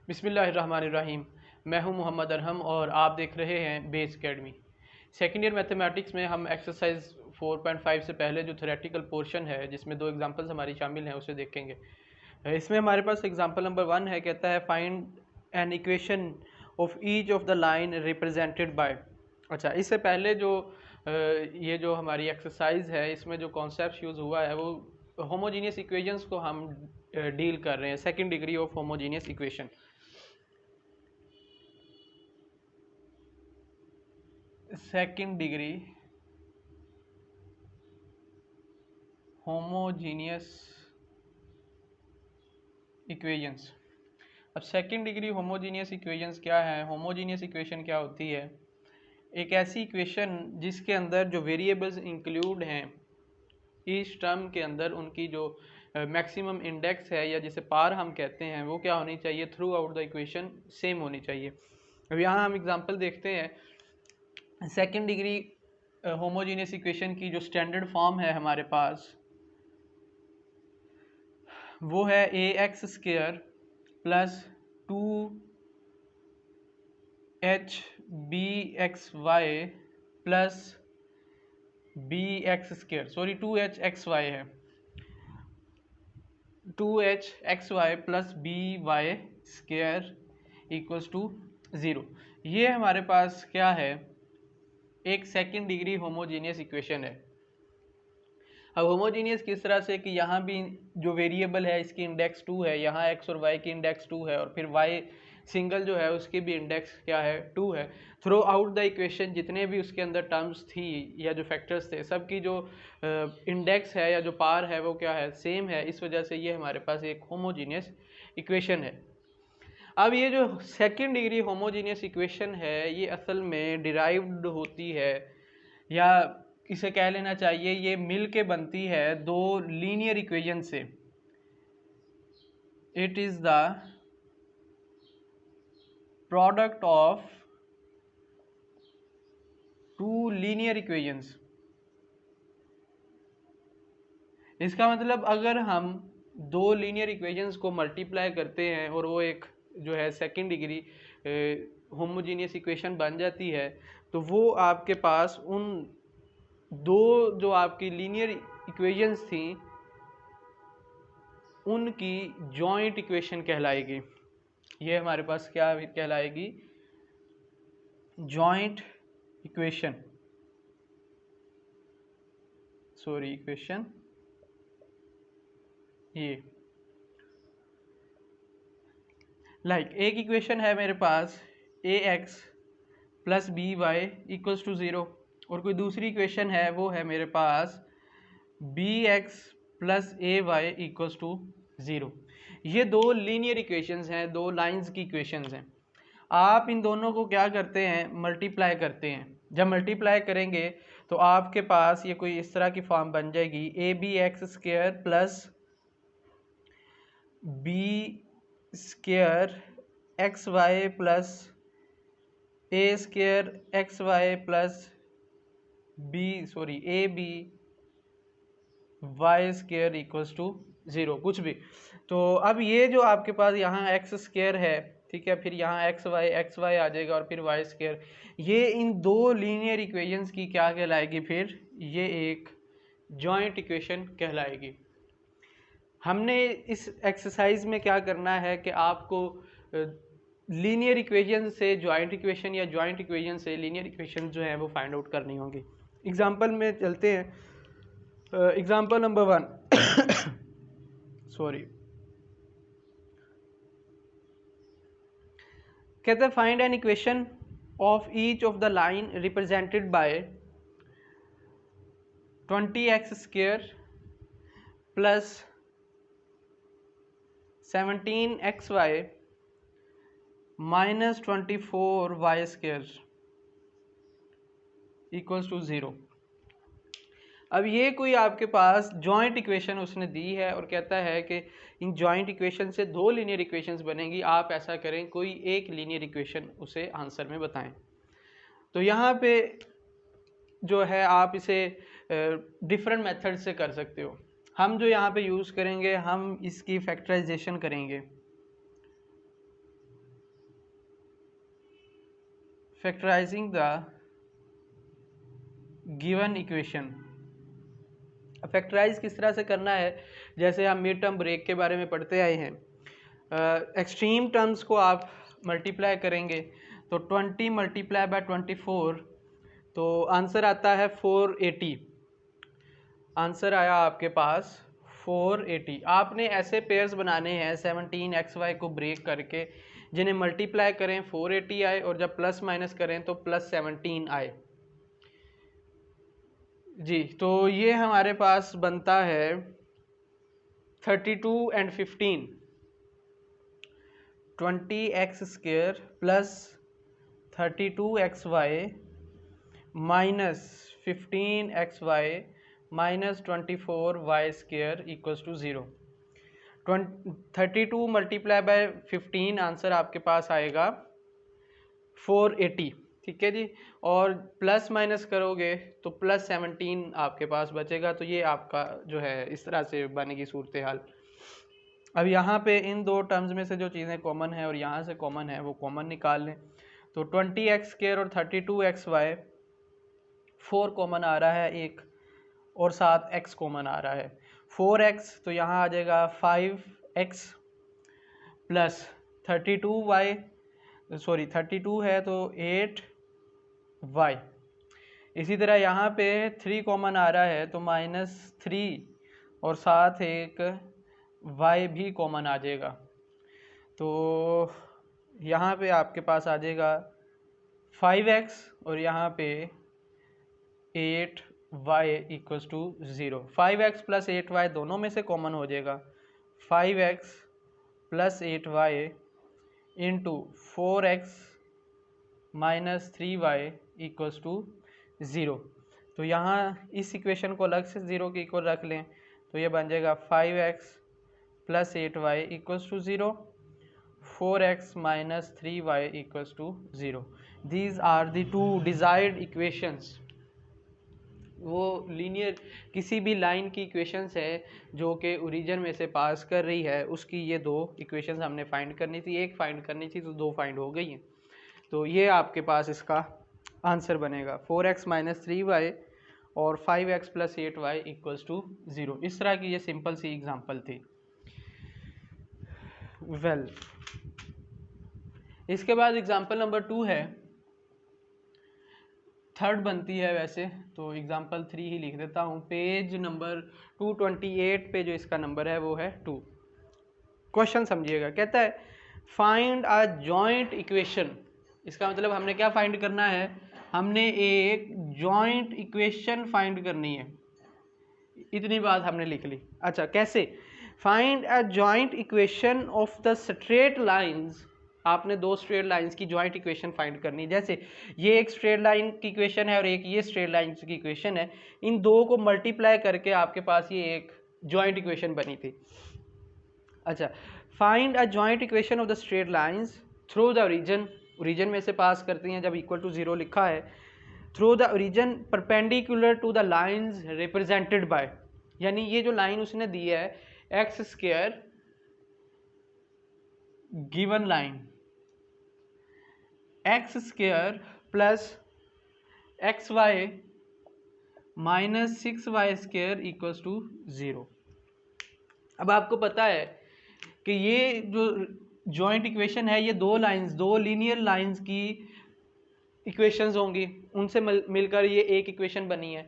बिस्मिल्लाहिर्रहमानिर्रहीम। मैं हूं मोहम्मद अरहम और आप देख रहे हैं base academy. Second year mathematics में हम एक्सरसाइज 4.5 से पहले जो थ्योरेटिकल पोर्शन है जिसमें दो एग्जांपल्स हमारी शामिल हैं उसे देखेंगे। इसमें हमारे पास एग्जांपल नंबर 1 है, कहता है find an equation of each of the line represented bye. अच्छा, इससे पहले जो ये जो हमारी एक्सरसाइज है इसमें जो कॉन्सेप्ट यूज़ हुआ है वो होमोजीनियस इक्वेशंस को हम डील कर रहे हैं, second degree of homogeneous equation. Second degree homogeneous equations. अब सेकेंड डिग्री होमोजीनियस इक्वेशंस क्या है? होमोजीनियस इक्वेशन क्या होती है? एक ऐसी इक्वेशन जिसके अंदर जो वेरिएबल्स इंक्लूड हैं ईच टर्म के अंदर उनकी जो मैक्सिमम इंडेक्स है या जिसे पार हम कहते हैं वो क्या होनी चाहिए, through out the equation same होनी चाहिए। अब यहाँ हम एग्जांपल देखते हैं। सेकेंड डिग्री होमोजीनियस इक्वेशन की जो स्टैंडर्ड फॉर्म है हमारे पास वो है a x square plus 2h b x y plus b x square, sorry 2h x y है, 2h x y plus b y square equals to 0। ये हमारे पास क्या है? एक सेकेंड डिग्री होमोजीनियस इक्वेशन है। अब होमोजीनियस किस तरह से कि यहाँ भी जो वेरिएबल है इसकी इंडेक्स 2 है, यहाँ x और y की इंडेक्स 2 है और फिर y सिंगल जो है उसकी भी इंडेक्स क्या है, 2 है। थ्रू आउट द इक्वेशन जितने भी उसके अंदर टर्म्स थी या जो फैक्टर्स थे सबकी जो इंडेक्स है या जो पार है वो क्या है, सेम है। इस वजह से ये हमारे पास एक होमोजीनियस इक्वेशन है। अब ये जो सेकेंड डिग्री होमोजीनियस इक्वेशन है ये असल में डिराइव्ड होती है या इसे कह लेना चाहिए ये मिल के बनती है दो लीनियर इक्वेशन से। It is the product of two linear equations. इसका मतलब अगर हम दो लीनियर इक्वेशंस को मल्टीप्लाई करते हैं और वो एक जो है सेकेंड डिग्री होमोजीनियस इक्वेशन बन जाती है तो वो आपके पास उन दो जो आपकी लीनियर इक्वेशंस थी उनकी जॉइंट इक्वेशन कहलाएगी। ये हमारे पास क्या कहलाएगी? Joint equation, sorry equation. ये एक इक्वेशन है मेरे पास a x plus b y equals to 0 और कोई दूसरी इक्वेशन है वो है मेरे पास b x plus a y equals to 0। ये दो लीनियर इक्वेशंस हैं, दो लाइंस की इक्वेशंस हैं। आप इन दोनों को क्या करते हैं? मल्टीप्लाई करते हैं। जब मल्टीप्लाई करेंगे तो आपके पास ये कोई इस तरह की फॉर्म बन जाएगी, a b x square plus b square x y plus a square x y plus a b y square equals to 0, कुछ भी। तो अब ये जो आपके पास यहाँ एक्स स्क्र है, ठीक है, फिर यहाँ एक्स वाई आ जाएगा और फिर वाई स्क्र, ये इन दो लीनियर इक्वेशंस की क्या कहलाएगी? फिर ये एक जॉइंट इक्वेशन कहलाएगी। हमने इस एक्सरसाइज में क्या करना है कि आपको लीनियर इक्वेशन से जॉइंट इक्वेशन या जॉइंट इक्वेशन से लीनियर इक्वेशन जो है वो फाइंड आउट करनी होगी। एग्जांपल में चलते हैं। एग्जांपल नंबर 1 सॉरी, कहते हैं find an equation of each of the line represented by 20x square plus 17xy minus 24y square equals to 0। अब ये कोई आपके पास जॉइंट इक्वेशन उसने दी है और कहता है कि इन जॉइंट इक्वेशन से दो लीनियर इक्वेशंस बनेंगी। आप ऐसा करें, कोई एक लीनियर इक्वेशन उसे आंसर में बताएं। तो यहाँ पे जो है आप इसे डिफरेंट मेथड से कर सकते हो। हम जो यहाँ पे यूज़ करेंगे, हम इसकी फैक्टराइजेशन करेंगे। Factorising the given equation. Factorise किस तरह से करना है, जैसे हम मिड टर्म ब्रेक के बारे में पढ़ते आए हैं। एक्सट्रीम टर्म्स को आप मल्टीप्लाई करेंगे तो 20 मल्टीप्लाई बाय 24, तो आंसर आता है 480। आंसर आया आपके पास 480। आपने ऐसे पेयर्स बनाने हैं 17xy को ब्रेक करके, जिन्हें मल्टीप्लाई करें 480 आए और जब प्लस माइनस करें तो प्लस 17 आए। जी, तो ये हमारे पास बनता है 32 and 15, 20x² plus 32xy minus 15xy minus 24y² equals to 0। 32 multiply by 15 answer आपके पास आएगा 480, ठीक है जी। और प्लस माइनस करोगे तो प्लस 17 आपके पास बचेगा। तो ये आपका जो है इस तरह से बनेगी सूरत हाल। अब यहाँ पे इन दो टर्म्स में से जो चीज़ें कॉमन है और यहाँ से कॉमन है वो कॉमन निकाल लें। तो 20x² और 32xy 4 कॉमन आ रहा है एक, और साथ x कॉमन आ रहा है 4x, तो यहाँ आ जाएगा 5x प्लस 32 है तो 8y। इसी तरह यहाँ पे 3 कॉमन आ रहा है तो -3 और साथ एक y भी कॉमन आ जाएगा। तो यहाँ पे आपके पास आ जाएगा 5x और यहाँ पे 8y equals to 0। 5x plus 8y दोनों में से कॉमन हो जाएगा। 5x plus 8y into 4x minus 3y equals to 0। तो यहाँ इस इक्वेशन को अलग से 0 के इक्वल रख लें तो ये बन जाएगा 5x plus 8y equals to 0, 4x minus 3y equals to 0। These are the two desired equations. वो लीनियर किसी भी लाइन की इक्वेशंस है जो कि ओरिजिन में से पास कर रही है, उसकी ये दो इक्वेशंस हमने फाइंड करनी थी। एक फाइंड करनी थी तो दो फाइंड हो गई हैं। तो ये आपके पास इसका आंसर बनेगा 4x माइनस 3y और 5x plus 8y equals to 0। इस तरह की ये सिंपल सी एग्जांपल थी। वेल, इसके बाद एग्जांपल नंबर 2 है, थर्ड बनती है वैसे तो एग्जांपल 3 ही लिख देता हूँ। पेज नंबर 228 पे जो इसका नंबर है वो है 2। क्वेश्चन समझिएगा, कहता है फाइंड अ जॉइंट इक्वेशन। इसका मतलब हमने क्या फाइंड करना है, हमने एक जॉइंट इक्वेशन फाइंड करनी है। इतनी बात हमने लिख ली। अच्छा, कैसे? Find a joint equation of the straight lines. आपने दो स्ट्रेट लाइंस की जॉइंट इक्वेशन फाइंड करनी है। जैसे ये एक स्ट्रेट लाइन की इक्वेशन है और एक ये स्ट्रेट लाइन की इक्वेशन है। इन दो को मल्टीप्लाई करके आपके पास ये एक जॉइंट इक्वेशन बनी थी। अच्छा, find a joint equation of the straight lines through the origin. Origin में से पास करती हैं जब इक्वल टू 0 लिखा है। Through the origin perpendicular to the lines represented by, यानी ये जो लाइन उसने दी है x² given line x² plus xy minus 6y² equals to 0। अब आपको पता है कि ये जो जॉइंट इक्वेशन है ये दो लीनियर लाइंस की इक्वेशंस होंगी, उनसे मिलकर ये एक इक्वेशन बनी है।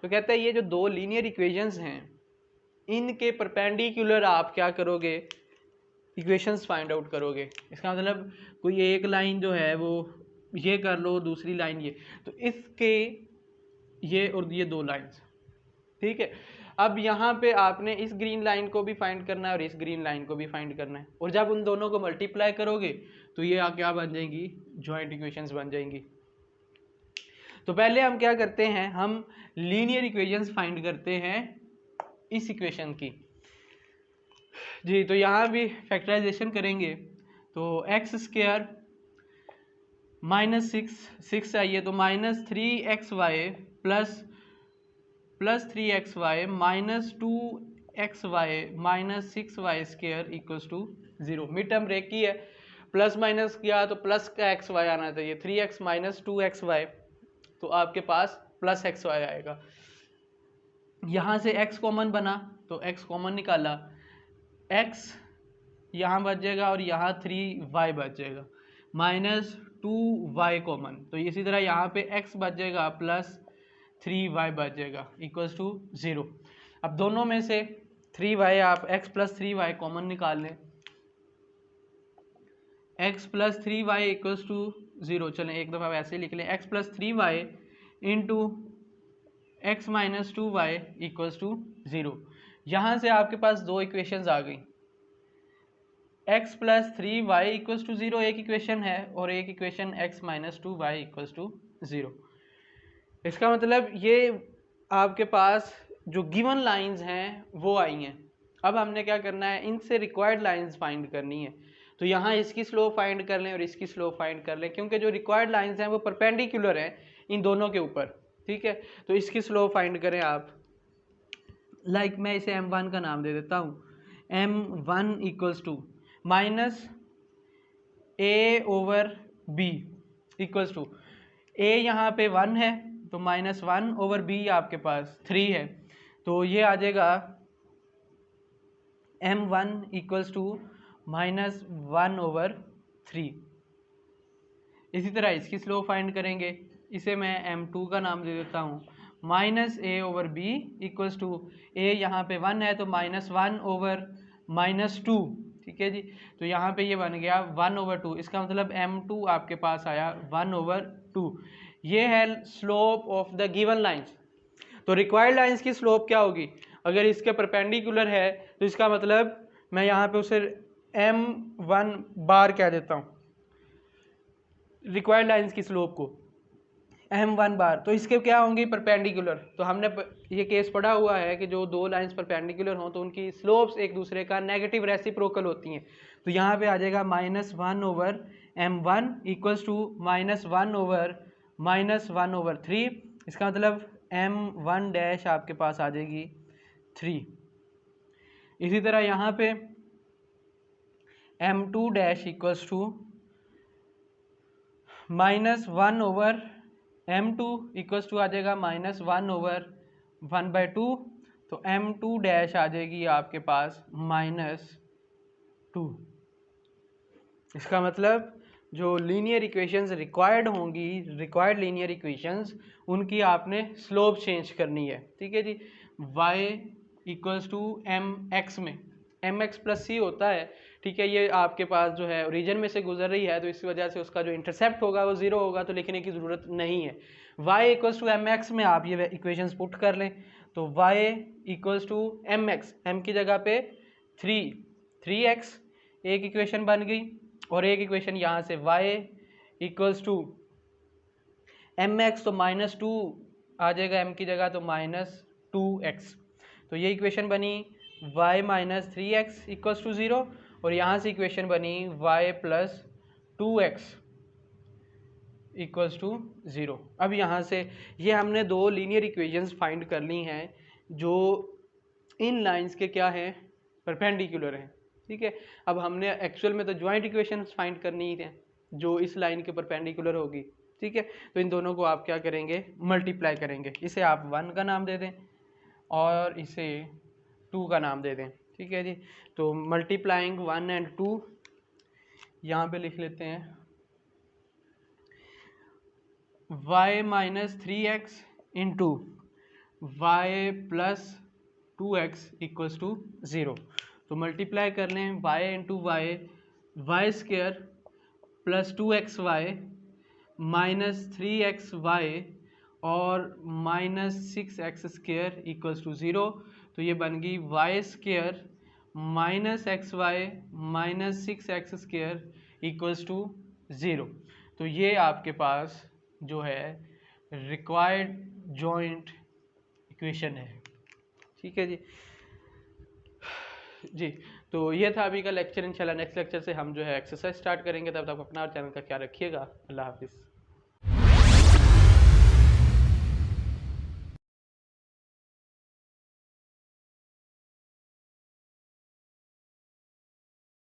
तो कहता है ये जो दो लीनियर इक्वेशंस हैं इनके परपेंडिकुलर आप क्या करोगे, इक्वेशंस फाइंड आउट करोगे। इसका मतलब कोई एक लाइन जो है वो ये कर लो, दूसरी लाइन ये, तो इसके ये और ये दो लाइंस, ठीक है। अब यहाँ पे आपने इस ग्रीन लाइन को भी फाइंड करना है और इस ग्रीन लाइन को भी फाइंड करना है, और जब उन दोनों को मल्टीप्लाई करोगे तो ये क्या बन जाएंगी, जॉइंट इक्वेशंस बन जाएंगी। तो पहले हम क्या करते हैं, हम लीनियर इक्वेशंस फाइंड करते हैं इस इक्वेशन की। जी, तो यहाँ भी फैक्टराइजेशन करेंगे तो x² माइनस 6 चाहिए तो -3xy plus 3xy minus 2xy minus 6y² equals to 0। Mid term break की है, प्लस माइनस किया तो प्लस का एक्स वाई आना चाहिए, 3x माइनस 2xy, तो आपके पास प्लस एक्स वाई आएगा। यहाँ से x कॉमन बना तो x कॉमन निकाला, x यहाँ बच जाएगा और यहाँ 3y बच जाएगा, माइनस 2y कॉमन, तो इसी तरह यहाँ पे x बच जाएगा प्लस 3y बच जाएगा इक्वल्स टू 0। अब दोनों में से 3y आप x प्लस 3y कॉमन निकाल लें, x plus 3y equals to 0। चलें एक दफ़ा वैसे लिख लें, x plus 3y into x minus 2y equals to 0। यहाँ से आपके पास दो इक्वेशंस आ गई, x plus 3y equals to 0 एक इक्वेशन है और एक equation x minus 2y equals to 0। इसका मतलब ये आपके पास जो गिवन लाइंस हैं वो आई हैं। अब हमने क्या करना है, इनसे रिक्वायर्ड लाइंस फाइंड करनी है। तो यहाँ इसकी स्लोप फाइंड कर लें और इसकी स्लोप फाइंड कर लें, क्योंकि जो रिक्वायर्ड लाइंस हैं वो परपेंडिकुलर हैं इन दोनों के ऊपर, ठीक है। तो इसकी स्लोप फाइंड करें आप, लाइक मैं इसे m1 का नाम दे देता हूँ, m1 equals to minus a over b equals to, a यहाँ पे 1 है तो माइनस 1 ओवर b आपके पास 3 है, तो ये आ जाएगा m1 equals to minus 1 over 3। इसी तरह इसकी स्लोप फाइंड करेंगे, इसे मैं m2 का नाम दे देता हूँ, minus a over b equals to, a यहाँ पे 1 है तो माइनस 1 ओवर माइनस 2, ठीक है जी। तो यहाँ पे ये बन गया 1 ओवर 2, इसका मतलब m2 आपके पास आया 1 ओवर 2। ये है slope of the given lines. तो रिक्वायर्ड लाइंस की स्लोप क्या होगी, अगर इसके परपेंडिकुलर है तो इसका मतलब मैं यहाँ पे उसे m1 बार कह देता हूँ, रिक्वायर्ड लाइंस की स्लोप को m1 बार, तो इसके क्या होंगी परपेंडिकुलर। तो हमने ये केस पढ़ा हुआ है कि जो दो लाइंस परपेंडिकुलर हों तो उनकी स्लोप्स एक दूसरे का नेगेटिव रेसिप्रोकल होती हैं। तो यहाँ पे आ जाएगा minus 1 over m1 equals to minus 1 over 3, इसका मतलब m1 डैश आपके पास आ जाएगी 3। इसी तरह यहाँ पे m2 dash equals to minus 1 over m2 equals to आ जाएगा माइनस 1 ओवर 1/2, तो m2 डैश आ जाएगी आपके पास -2। इसका मतलब जो लीनियर इक्वेशंस रिक्वायर्ड होंगी, रिक्वायर्ड लीनियर इक्वेशंस, उनकी आपने स्लोप चेंज करनी है, ठीक है जी। y इक्वल्स टू mx में mx प्लस c होता है, ठीक है। ये आपके पास जो है ओरिजिन में से गुजर रही है तो इस वजह से उसका जो इंटरसेप्ट होगा वो 0 होगा, तो लिखने की ज़रूरत नहीं है। y इक्वल्स टू mx में आप ये इक्वेशंस पुट कर लें, तो y equals to mx, m की जगह पे 3x एक इक्वेशन बन गई, और एक इक्वेशन यहाँ से y इक्वल्स टू mx, तो -2 आ जाएगा m की जगह, तो -2x, तो ये इक्वेशन बनी y minus 3x equals to 0, और यहाँ से इक्वेशन बनी y plus 2x equals to 0। अब यहाँ से ये हमने दो लीनियर इक्वेशंस फाइंड कर ली हैं जो इन लाइंस के क्या हैं, परपेंडिकुलर हैं, ठीक है। अब हमने एक्चुअल में तो जॉइंट इक्वेशंस फाइंड करनी है जो इस लाइन के परपेंडिकुलर होगी, ठीक है। तो इन दोनों को आप क्या करेंगे, मल्टीप्लाई करेंगे, इसे आप 1 का नाम दे दें और इसे 2 का नाम दे दें, ठीक है जी। तो मल्टीप्लाइंग 1 एंड 2 यहाँ पे लिख लेते हैं, y minus 3x into y plus 2x equals to 0। तो मल्टीप्लाई कर लें y into y square plus 2xy minus 3xy और minus 6x square equals to 0। तो ये बन गई y square minus XY minus 6x square equals to 0। तो ये आपके पास जो है रिक्वायर्ड जॉइंट इक्वेशन है, ठीक है जी। जी, तो ये था अभी का लेक्चर। इंशाल्लाह नेक्स्ट लेक्चर से हम जो है एक्सरसाइज स्टार्ट करेंगे। तब तक अपना और चैनल का ख्याल रखिएगा। अल्लाह हाफिज़।